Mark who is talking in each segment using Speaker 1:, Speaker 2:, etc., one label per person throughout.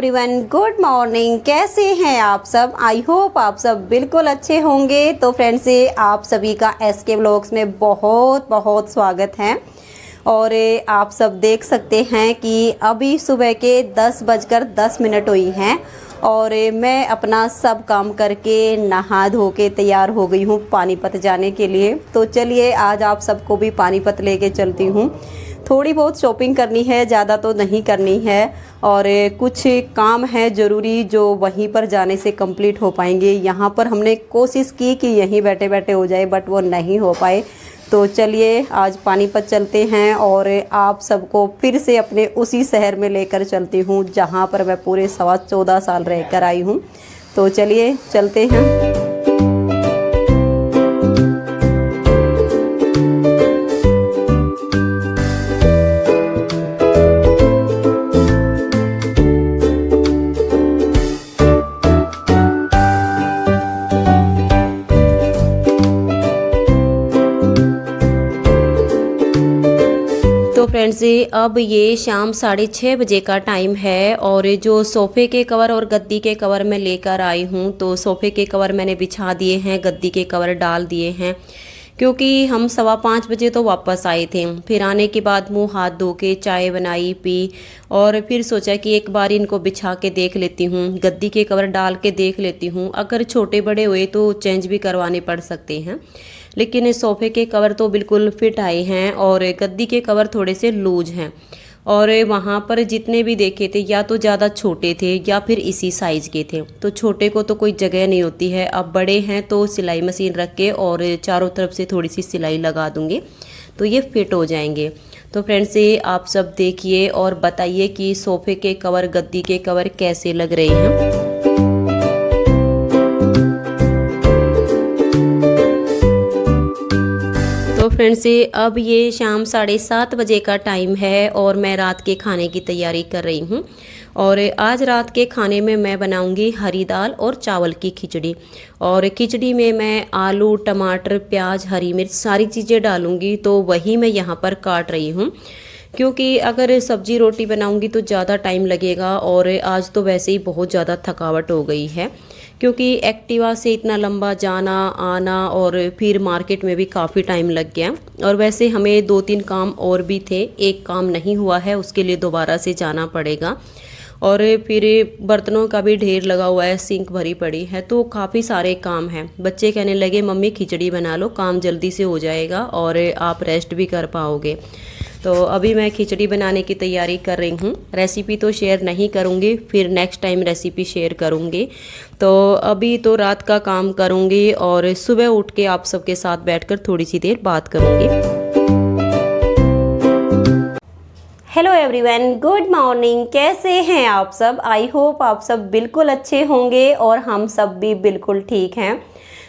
Speaker 1: Everyone, good morning. कैसे हैं आप सब? आई होप आप सब बिल्कुल अच्छे होंगे। तो फ्रेंड्स, आप सभी का एसके व्लॉग्स में बहुत बहुत स्वागत है। और आप सब देख सकते हैं कि अभी सुबह के 10:10 हुई हैं और मैं अपना सब काम करके नहा धो के तैयार हो गई हूँ पानीपत जाने के लिए। तो चलिए आज आप सबको भी पानीपत लेके चलती हूँ। थोड़ी बहुत शॉपिंग करनी है, ज़्यादा तो नहीं करनी है, और कुछ काम है ज़रूरी जो वहीं पर जाने से कंप्लीट हो पाएंगे। यहाँ पर हमने कोशिश की कि यहीं बैठे बैठे हो जाए, बट वो नहीं हो पाए। तो चलिए आज पानीपत चलते हैं और आप सबको फिर से अपने उसी शहर में लेकर चलती हूँ जहाँ पर मैं पूरे 14 साल रहकर आई हूँ। तो चलिए चलते हैं। तो फ्रेंड्स, अब ये शाम 6:30 बजे का टाइम है और जो सोफ़े के कवर और गद्दी के कवर मैं लेकर आई हूँ, तो सोफ़े के कवर मैंने बिछा दिए हैं, गद्दी के कवर डाल दिए हैं, क्योंकि हम 5:15 बजे तो वापस आए थे। फिर आने के बाद मुंह हाथ धो के चाय बनाई, पी, और फिर सोचा कि एक बार इनको बिछा के देख लेती हूँ, गद्दी के कवर डाल के देख लेती हूँ। अगर छोटे बड़े हुए तो चेंज भी करवाने पड़ सकते हैं, लेकिन इस सोफ़े के कवर तो बिल्कुल फिट आए हैं और गद्दी के कवर थोड़े से लूज हैं। और वहाँ पर जितने भी देखे थे या तो ज़्यादा छोटे थे या फिर इसी साइज़ के थे। तो छोटे को तो कोई जगह नहीं होती है, अब बड़े हैं तो सिलाई मशीन रख के और चारों तरफ से थोड़ी सी सिलाई लगा दूँगी तो ये फिट हो जाएंगे। तो फ्रेंड्स, ये आप सब देखिए और बताइए कि सोफ़े के कवर, गद्दी के कवर कैसे लग रहे हैं। तो फ्रेंड्स, अब ये शाम 7:30 बजे का टाइम है और मैं रात के खाने की तैयारी कर रही हूँ। और आज रात के खाने में मैं बनाऊंगी हरी दाल और चावल की खिचड़ी। और खिचड़ी में मैं आलू, टमाटर, प्याज, हरी मिर्च सारी चीज़ें डालूंगी, तो वही मैं यहाँ पर काट रही हूँ, क्योंकि अगर सब्जी रोटी बनाऊंगी तो ज़्यादा टाइम लगेगा। और आज तो वैसे ही बहुत ज़्यादा थकावट हो गई है, क्योंकि एक्टिवा से इतना लंबा जाना आना और फिर मार्केट में भी काफ़ी टाइम लग गया। और वैसे हमें 2-3 काम और भी थे, एक काम नहीं हुआ है, उसके लिए दोबारा से जाना पड़ेगा। और फिर बर्तनों का भी ढेर लगा हुआ है, सिंक भरी पड़ी है, तो काफ़ी सारे काम हैं। बच्चे कहने लगे मम्मी खिचड़ी बना लो, काम जल्दी से हो जाएगा और आप रेस्ट भी कर पाओगे। तो अभी मैं खिचड़ी बनाने की तैयारी कर रही हूँ। रेसिपी तो शेयर नहीं करूँगी, फिर नेक्स्ट टाइम रेसिपी शेयर करूँगी। तो अभी तो रात का काम करूँगी और सुबह उठ के आप सबके साथ बैठकर थोड़ी सी देर बात करूँगी। Hello everyone, good morning. कैसे हैं आप सब? आई होप आप सब बिल्कुल अच्छे होंगे और हम सब भी बिल्कुल ठीक हैं।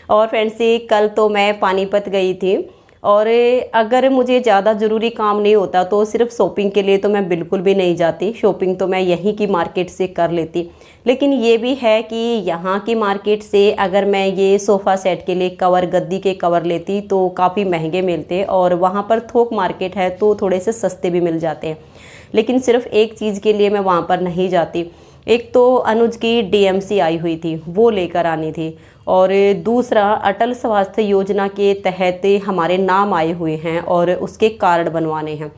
Speaker 1: और फ्रेंड्स, कल तो मैं पानीपत गई थी और अगर मुझे ज़्यादा ज़रूरी काम नहीं होता तो सिर्फ शॉपिंग के लिए तो मैं बिल्कुल भी नहीं जाती। शॉपिंग तो मैं यहीं की मार्केट से कर लेती, लेकिन ये भी है कि यहाँ की मार्केट से अगर मैं ये सोफ़ा सेट के लिए कवर, गद्दी के कवर लेती तो काफ़ी महंगे मिलते, और वहाँ पर थोक मार्केट है तो थोड़े से सस्ते भी मिल जाते हैं। लेकिन सिर्फ एक चीज़ के लिए मैं वहाँ पर नहीं जाती। एक तो अनुज की डीएमसी आई हुई थी, वो लेकर आनी थी, और दूसरा अटल स्वास्थ्य योजना के तहत हमारे नाम आए हुए हैं और उसके कार्ड बनवाने हैं।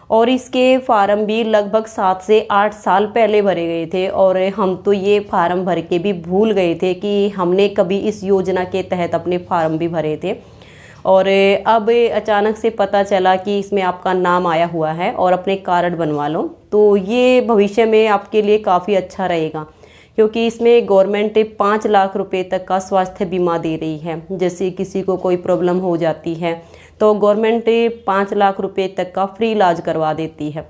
Speaker 1: और इसके फार्म भी लगभग 7 से 8 साल पहले भरे गए थे, और हम तो ये फार्म भर के भी भूल गए थे कि हमने कभी इस योजना के तहत अपने फार्म भी भरे थे। और अब अचानक से पता चला कि इसमें आपका नाम आया हुआ है और अपने कार्ड बनवा लो। तो ये भविष्य में आपके लिए काफ़ी अच्छा रहेगा, क्योंकि इसमें गवर्नमेंट 5 लाख रुपए तक का स्वास्थ्य बीमा दे रही है। जैसे किसी को कोई प्रॉब्लम हो जाती है तो गवर्नमेंट 5 लाख रुपए तक का फ्री इलाज करवा देती है।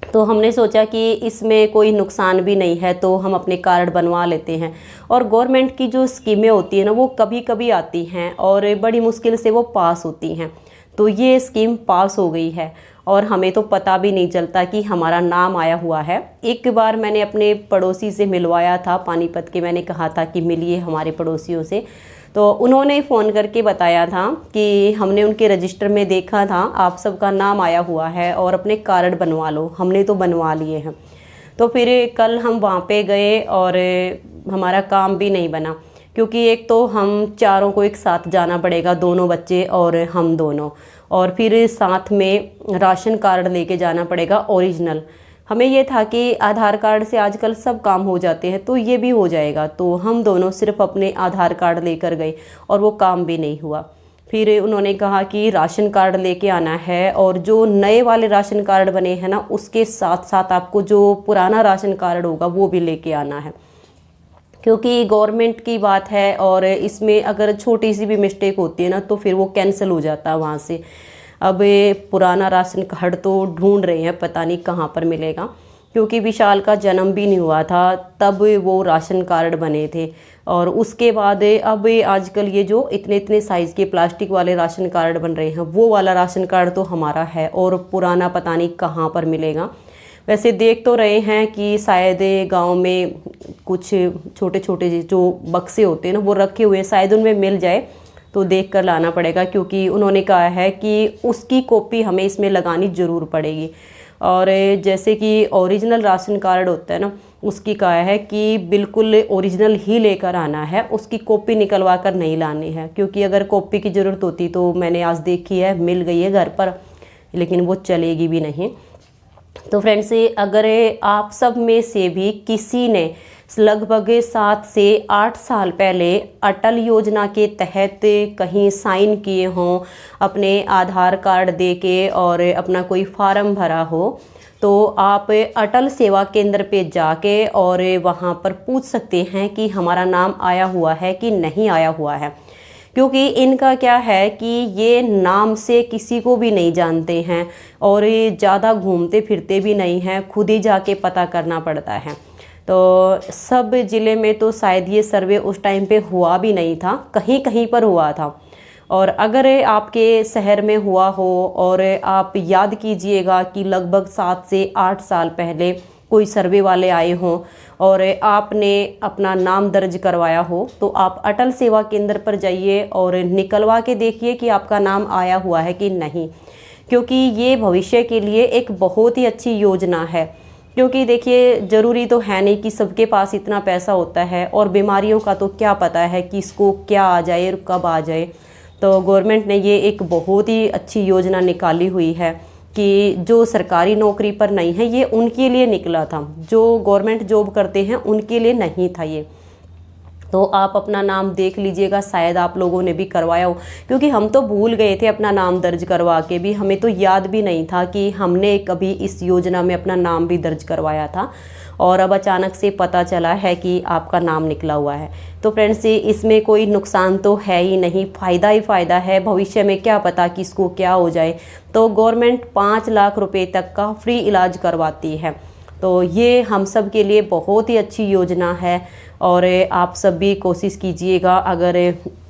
Speaker 1: तो हमने सोचा कि इसमें कोई नुकसान भी नहीं है, तो हम अपने कार्ड बनवा लेते हैं। और गवर्नमेंट की जो स्कीमें होती है ना, वो कभी कभी आती हैं और बड़ी मुश्किल से वो पास होती हैं। तो ये स्कीम पास हो गई है और हमें तो पता भी नहीं चलता कि हमारा नाम आया हुआ है। एक बार मैंने अपने पड़ोसी से मिलवाया था पानीपत के, मैंने कहा था कि मिलिए हमारे पड़ोसियों से, तो उन्होंने फ़ोन करके बताया था कि हमने उनके रजिस्टर में देखा था आप सबका नाम आया हुआ है और अपने कार्ड बनवा लो। हमने तो बनवा लिए हैं। तो फिर कल हम वहाँ पे गए और हमारा काम भी नहीं बना, क्योंकि एक तो हम चारों को एक साथ जाना पड़ेगा, दोनों बच्चे और हम दोनों, और फिर साथ में राशन कार्ड लेके जाना पड़ेगा ओरिजिनल। हमें ये था कि आधार कार्ड से आजकल सब काम हो जाते हैं तो ये भी हो जाएगा, तो हम दोनों सिर्फ अपने आधार कार्ड लेकर गए और वो काम भी नहीं हुआ। फिर उन्होंने कहा कि राशन कार्ड लेके आना है, और जो नए वाले राशन कार्ड बने हैं ना, उसके साथ साथ आपको जो पुराना राशन कार्ड होगा वो भी लेके आना है, क्योंकि गवर्नमेंट की बात है और इसमें अगर छोटी सी भी मिस्टेक होती है ना तो फिर वो कैंसिल हो जाता है वहाँ से। अब ये पुराना राशन कार्ड तो ढूंढ रहे हैं, पता नहीं कहाँ पर मिलेगा, क्योंकि विशाल का जन्म भी नहीं हुआ था तब वो राशन कार्ड बने थे। और उसके बाद अब आजकल ये जो इतने इतने साइज़ के प्लास्टिक वाले राशन कार्ड बन रहे हैं, वो वाला राशन कार्ड तो हमारा है और पुराना पता नहीं कहाँ पर मिलेगा। वैसे देख तो रहे हैं कि शायद गांव में कुछ छोटे छोटे जो बक्से होते हैं ना वो रखे हुए हैं, शायद उनमें मिल जाए, तो देख कर लाना पड़ेगा, क्योंकि उन्होंने कहा है कि उसकी कॉपी हमें इसमें लगानी ज़रूर पड़ेगी। और जैसे कि ओरिजिनल राशन कार्ड होता है ना, उसकी कहा है कि बिल्कुल ओरिजिनल ही लेकर आना है, उसकी कॉपी निकलवा कर नहीं लानी है, क्योंकि अगर कॉपी की ज़रूरत होती तो मैंने आज देखी है मिल गई है घर पर, लेकिन वो चलेगी भी नहीं। तो फ्रेंड्स, अगर आप सब में से भी किसी ने लगभग 7 से 8 साल पहले अटल योजना के तहत कहीं साइन किए हों, अपने आधार कार्ड देके और अपना कोई फार्म भरा हो, तो आप अटल सेवा केंद्र पे जाके और वहाँ पर पूछ सकते हैं कि हमारा नाम आया हुआ है कि नहीं आया हुआ है। क्योंकि इनका क्या है कि ये नाम से किसी को भी नहीं जानते हैं और ये ज़्यादा घूमते फिरते भी नहीं हैं, खुद ही जाके पता करना पड़ता है। तो सब ज़िले में तो शायद ये सर्वे उस टाइम पे हुआ भी नहीं था, कहीं कहीं पर हुआ था। और अगर आपके शहर में हुआ हो और आप याद कीजिएगा कि लगभग 7 से 8 साल पहले कोई सर्वे वाले आए हों और आपने अपना नाम दर्ज करवाया हो, तो आप अटल सेवा केंद्र पर जाइए और निकलवा के देखिए कि आपका नाम आया हुआ है कि नहीं, क्योंकि ये भविष्य के लिए एक बहुत ही अच्छी योजना है। क्योंकि देखिए, ज़रूरी तो है नहीं कि सबके पास इतना पैसा होता है, और बीमारियों का तो क्या पता है कि इसको क्या आ जाए और कब आ जाए। तो गवर्नमेंट ने ये एक बहुत ही अच्छी योजना निकाली हुई है कि जो सरकारी नौकरी पर नहीं है, ये उनके लिए निकला था, जो गवर्नमेंट जॉब करते हैं उनके लिए नहीं था ये। तो आप अपना नाम देख लीजिएगा, शायद आप लोगों ने भी करवाया हो, क्योंकि हम तो भूल गए थे अपना नाम दर्ज करवा के भी, हमें तो याद भी नहीं था कि हमने कभी इस योजना में अपना नाम भी दर्ज करवाया था, और अब अचानक से पता चला है कि आपका नाम निकला हुआ है। तो फ्रेंड्स, इसमें कोई नुकसान तो है ही नहीं, फ़ायदा ही फ़ायदा है। भविष्य में क्या पता कि इसको क्या हो जाए। तो गवर्नमेंट 5 लाख रुपए तक का फ्री इलाज करवाती है, तो ये हम सब के लिए बहुत ही अच्छी योजना है। और आप सब भी कोशिश कीजिएगा, अगर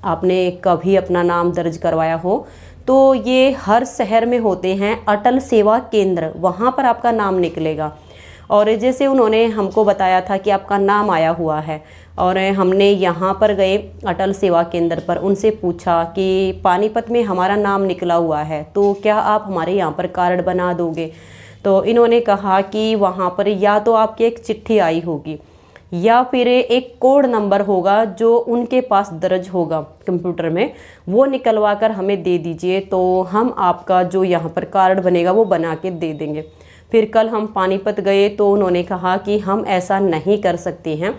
Speaker 1: आपने कभी अपना नाम दर्ज करवाया हो तो ये हर शहर में होते हैं अटल सेवा केंद्र, वहाँ पर आपका नाम निकलेगा। और जैसे उन्होंने हमको बताया था कि आपका नाम आया हुआ है, और हमने यहाँ पर गए अटल सेवा केंद्र पर, उनसे पूछा कि पानीपत में हमारा नाम निकला हुआ है, तो क्या आप हमारे यहाँ पर कार्ड बना दोगे। तो इन्होंने कहा कि वहाँ पर या तो आपकी एक चिट्ठी आई होगी या फिर एक कोड नंबर होगा जो उनके पास दर्ज होगा कंप्यूटर में, वो निकलवा कर हमें दे दीजिए, तो हम आपका जो यहाँ पर कार्ड बनेगा वो बना के दे देंगे। फिर कल हम पानीपत गए तो उन्होंने कहा कि हम ऐसा नहीं कर सकते हैं,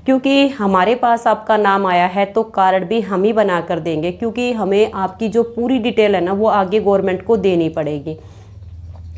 Speaker 1: क्योंकि हमारे पास आपका नाम आया है तो कार्ड भी हम ही बना कर देंगे, क्योंकि हमें आपकी जो पूरी डिटेल है ना वो आगे गवर्नमेंट को देनी पड़ेगी,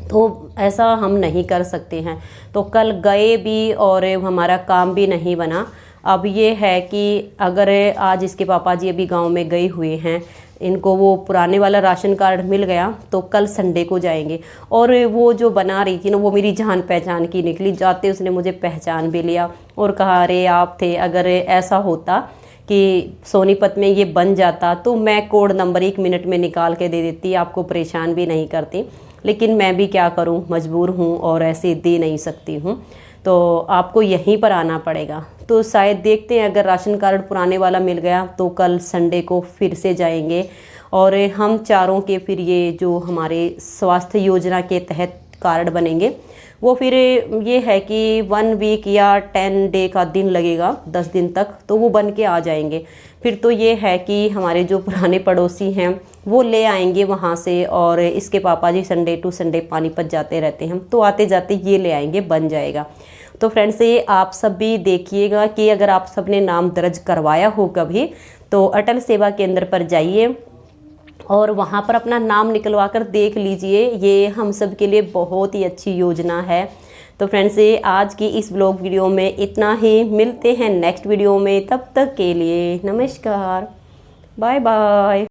Speaker 1: तो ऐसा हम नहीं कर सकते हैं। तो कल गए भी और हमारा काम भी नहीं बना। अब ये है कि अगर आज इसके पापा जी अभी गांव में गए हुए हैं, इनको वो पुराने वाला राशन कार्ड मिल गया, तो कल संडे को जाएंगे। और वो जो बना रही थी ना, वो मेरी जान पहचान की निकली, जाते उसने मुझे पहचान भी लिया और कहा, अरे आप थे, अगर ऐसा होता कि सोनीपत में ये बन जाता तो मैं कोड नंबर 1 मिनट में निकाल के दे देती, आपको परेशान भी नहीं करती, लेकिन मैं भी क्या करूं, मजबूर हूं और ऐसे दे नहीं सकती हूं, तो आपको यहीं पर आना पड़ेगा। तो शायद देखते हैं, अगर राशन कार्ड पुराने वाला मिल गया तो कल संडे को फिर से जाएंगे और हम चारों के फिर ये जो हमारे स्वास्थ्य योजना के तहत कार्ड बनेंगे। वो फिर ये है कि 1 वीक या 10 डे का दिन लगेगा, 10 दिन तक तो वो बन के आ जाएंगे। फिर तो ये है कि हमारे जो पुराने पड़ोसी हैं वो ले आएंगे वहाँ से, और इसके पापा जी संडे टू संडे पानीपत जाते रहते हैं, तो आते जाते ये ले आएंगे, बन जाएगा। तो फ्रेंड्स ये आप सब भी देखिएगा कि अगर आप सब ने नाम दर्ज करवाया हो कभी, तो अटल सेवा केंद्र पर जाइए और वहाँ पर अपना नाम निकलवा कर देख लीजिए। ये हम सब के लिए बहुत ही अच्छी योजना है। तो फ्रेंड्स ये आज की इस ब्लॉग वीडियो में इतना ही, मिलते हैं नेक्स्ट वीडियो में, तब तक के लिए नमस्कार, बाय बाय।